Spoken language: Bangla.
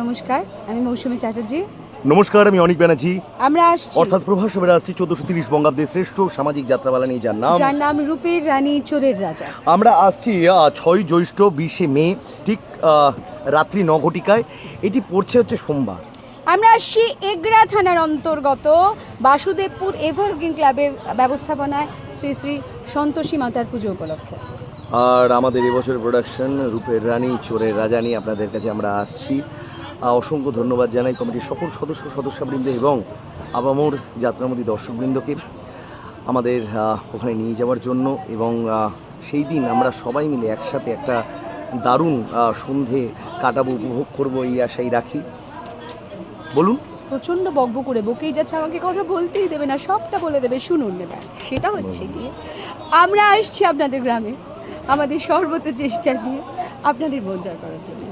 নমস্কার, আমি মৌসুমী চ্যাটার্জি। নমস্কার, আমি অনিক ব্যানার্জি। আমরা আসছি, অর্থাৎ প্রভাস বেড়ে আসছি 1430 বঙ্গাব্দের শ্রেষ্ঠ সামাজিক যাত্রাপালা নিয়ে, যার নাম রূপের রানী চোরের রাজা। আমরা আসছি 6 জ্যৈষ্ঠ 20 মে, ঠিক রাত্রি 9 ঘটিকায়। এটি পড়ছে হচ্ছে সোমবার। আমরা আসছি এগরা থানার অন্তর্গত বাসুদেবপুর এভারগ্রিন ক্লাবের ব্যবস্থাপনায় শ্রী শ্রী সন্তোষী মাতার পুজো উপলক্ষে। আর আমাদের এবছর প্রোডাকশন রূপের রানী চোরের রাজা নিয়ে আপনাদের কাছে আমরা আসছি। অসংখ্য ধন্যবাদ জানাই কমিটির সকল সদস্যবৃন্দ এবং আবামোর যাত্রামতী দর্শকবৃন্দকে আমাদের ওখানে নিয়ে যাওয়ার জন্য, এবং সেই দিন আমরা সবাই মিলে একসাথে একটা দারুণ সন্ধে কাটাবো, উপভোগ করবো, এই আশাই রাখি। বলুন। প্রচণ্ড বকবক করে বকেই যাচ্ছে, আমাকে কথা বলতেই দেবে না, সবটা বলে দেবে, শুনুন এবার। সেটা হচ্ছে গিয়ে আমরা আসছি আপনাদের গ্রামে আমাদের সর্বোচ্চ চেষ্টা নিয়ে আপনাদের মন জয় করার জন্য।